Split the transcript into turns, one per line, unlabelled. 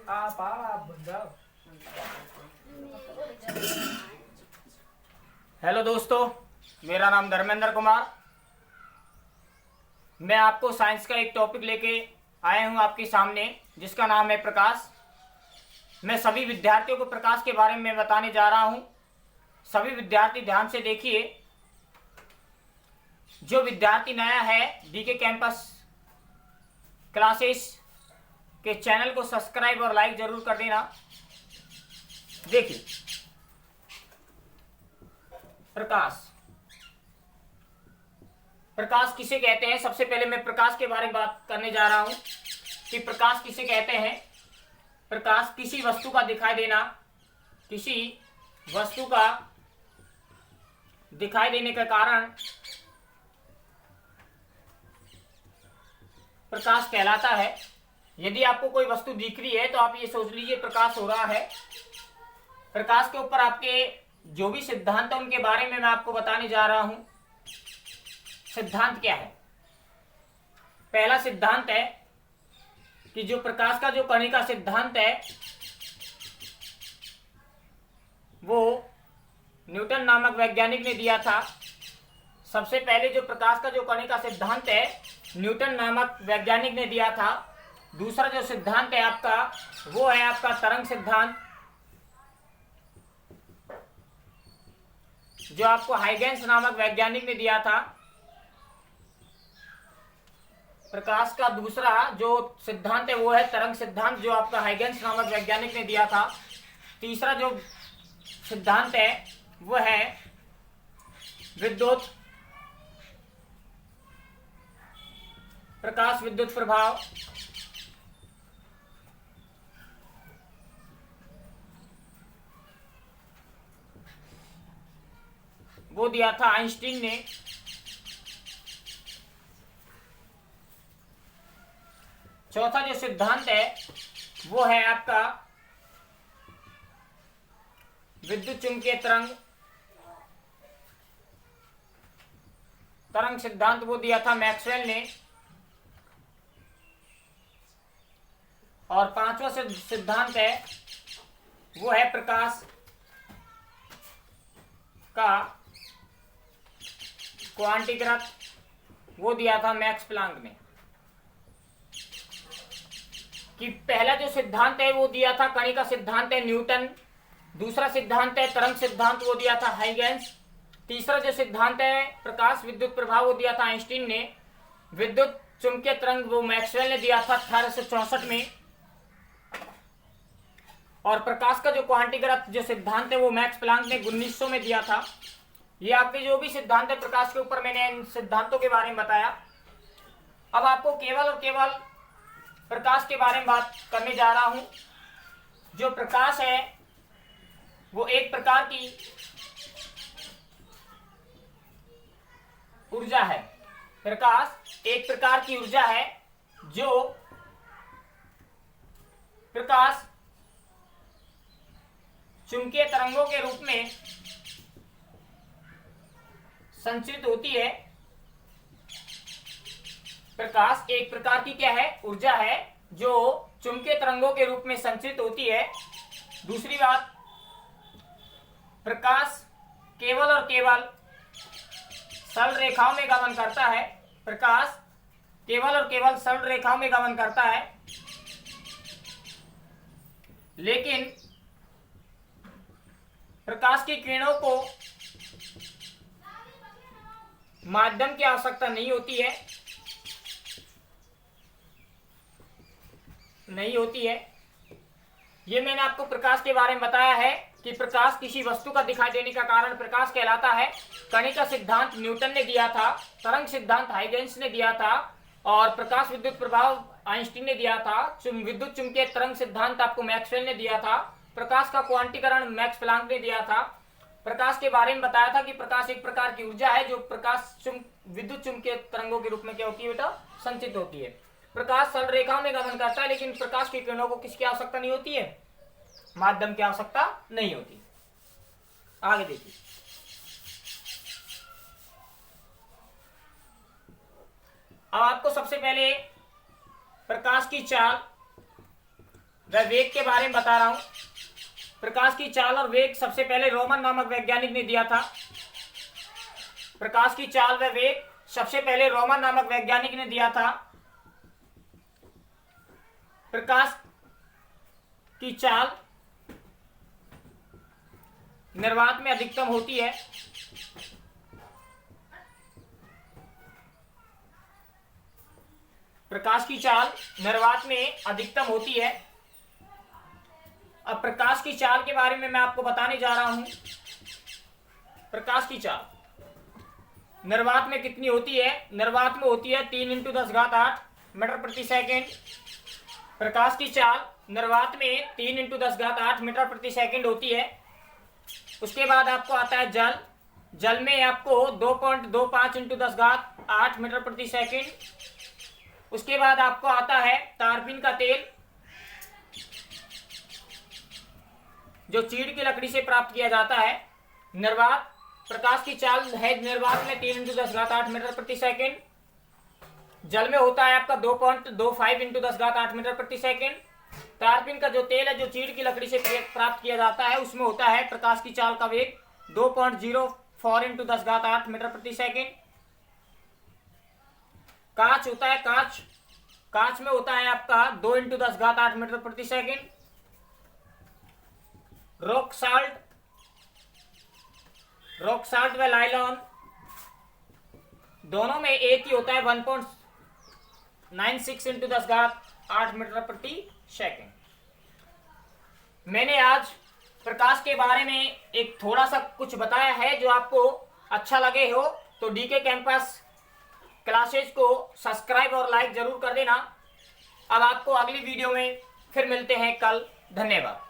आप बन जाओ।
हेलो दोस्तों, मेरा नाम धर्मेंद्र कुमार। मैं आपको साइंस का एक टॉपिक लेके आया हूं आपके सामने, जिसका नाम है प्रकाश। मैं सभी विद्यार्थियों को प्रकाश के बारे में बताने जा रहा हूं। सभी विद्यार्थी ध्यान से देखिए। जो विद्यार्थी नया है डीके कैंपस क्लासेस के चैनल को सब्सक्राइब और लाइक जरूर कर देना। देखिए, प्रकाश प्रकाश किसे कहते हैं। सबसे पहले मैं प्रकाश के बारे में बात करने जा रहा हूं कि प्रकाश किसे कहते हैं। प्रकाश किसी वस्तु का दिखाई देना, किसी वस्तु का दिखाई देने का कारण प्रकाश कहलाता है। यदि आपको कोई वस्तु दिख रही है तो आप ये सोच लीजिए प्रकाश हो रहा है। प्रकाश के ऊपर आपके जो भी सिद्धांत है उनके बारे में मैं आपको बताने जा रहा हूं। सिद्धांत क्या है? पहला सिद्धांत है कि जो प्रकाश का जो कणिका सिद्धांत है वो न्यूटन नामक वैज्ञानिक ने दिया था। सबसे पहले जो प्रकाश का जो कणिका सिद्धांत है न्यूटन नामक वैज्ञानिक ने दिया था। दूसरा जो सिद्धांत है आपका वो है आपका तरंग सिद्धांत, जो आपको हाइगेंस नामक वैज्ञानिक ने दिया था। प्रकाश का दूसरा जो सिद्धांत है वो है तरंग सिद्धांत, जो आपका हाइगेंस नामक वैज्ञानिक ने दिया था। तीसरा जो सिद्धांत है वो है विद्युत प्रकाश विद्युत प्रभाव, वो दिया था आइंस्टीन ने। चौथा जो सिद्धांत है वो है आपका विद्युत चुंबकीय तरंग सिद्धांत, वो दिया था मैक्सवेल ने। और पांचवा सिद्धांत है वो है प्रकाश का क्वांटीकृत, वो दिया था मैक्स प्लांक ने। कि पहला जो सिद्धांत है वो दिया था कणिका सिद्धांत है न्यूटन। दूसरा सिद्धांत है तरंग सिद्धांत, वो दिया था हाइगेंस। तीसरा जो सिद्धांत है प्रकाश विद्युत प्रभाव, वो दिया था आइंस्टीन ने। विद्युत चुंबकीय तरंग वो मैक्सवेल ने दिया था 1864 में। और प्रकाश का जो क्वांटीकृत जो सिद्धांत है वो मैक्स प्लांक ने 1900 में दिया था। ये आपके जो भी सिद्धांत है प्रकाश के ऊपर, मैंने इन सिद्धांतों के बारे में बताया। अब आपको केवल और केवल प्रकाश के बारे में बात करने जा रहा हूं। जो प्रकाश है वो एक प्रकार की ऊर्जा है। प्रकाश एक प्रकार की ऊर्जा है जो प्रकाश चुंबकीय तरंगों के रूप में संचरित होती है। प्रकाश एक प्रकार की क्या है? ऊर्जा है जो चुंबकीय तरंगों के रूप में संचरित होती है। दूसरी बात, प्रकाश केवल और केवल सरल रेखाओं में गमन करता है। प्रकाश केवल और केवल सरल रेखाओं में गमन करता है, लेकिन प्रकाश की किरणों को माध्यम की आवश्यकता नहीं होती है। ये मैंने आपको प्रकाश के बारे में बताया है कि प्रकाश किसी वस्तु का दिखाई देने का कारण प्रकाश कहलाता है। कणिका सिद्धांत न्यूटन ने दिया था, तरंग सिद्धांत हाइगेंस ने दिया था, और प्रकाश विद्युत प्रभाव आइंस्टीन ने दिया था। विद्युत चुंबकीय तरंग सिद्धांत आपको मैक्सवेल ने दिया था। प्रकाश का क्वांटीकरण मैक्स प्लांक ने दिया था। प्रकाश के बारे में बताया था कि प्रकाश एक प्रकार की ऊर्जा है जो प्रकाश विद्युत चुंबकीय तरंगों के रूप में क्या होती है बेटा? संचित होती है। प्रकाश सरल रेखाओं में गमन करता है, लेकिन प्रकाश की किरणों को किसकी आवश्यकता नहीं होती है? माध्यम की आवश्यकता नहीं होती। आगे देखिए, अब आपको सबसे पहले प्रकाश की चाल व वेग के बारे में बता रहा हूं। प्रकाश की चाल और वेग सबसे पहले रोमन नामक वैज्ञानिक ने दिया था। प्रकाश की चाल व वेग सबसे पहले रोमन नामक वैज्ञानिक ने दिया था। प्रकाश की चाल निर्वात में अधिकतम होती है। प्रकाश की चाल निर्वात में अधिकतम होती है। अब प्रकाश की चाल के बारे में मैं आपको बताने जा रहा हूं। प्रकाश की चाल निर्वात में कितनी होती है? निर्वात में होती है 3 × 10⁸ मीटर प्रति सेकेंड। प्रकाश की चाल निर्वात में 3 × 10⁸ मीटर प्रति सेकेंड होती है। उसके बाद आपको आता है जल। जल में आपको 2.25 × 10⁸ मीटर प्रति सेकेंड। उसके बाद आपको आता है तारपीन का तेल, जो चीड़ की लकड़ी से प्राप्त किया जाता है। निर्वात प्रकाश की चाल है निर्वात में 3 × 10⁸ मीटर प्रति सेकेंड। जल में होता है आपका 2.25 × 10⁸ मीटर प्रति सेकेंड। तारपीन का जो तेल है, जो चीड़ की लकड़ी से प्राप्त किया जाता है, उसमें होता है प्रकाश की चाल का वेग 2.04 × 10⁸ मीटर प्रति सेकेंड। कांच होता है, कांच में होता है आपका 2 × 10⁸ मीटर प्रति सेकेंड। रॉक साल्ट व लाइलॉन दोनों में एक ही होता है 1.96 × 10⁸ मीटर प्रति सेकेंड। मैंने आज प्रकाश के बारे में एक थोड़ा सा कुछ बताया है। जो आपको अच्छा लगे हो तो डीके कैंपस क्लासेज को सब्सक्राइब और लाइक जरूर कर देना। अब आपको अगली वीडियो में फिर मिलते हैं कल। धन्यवाद।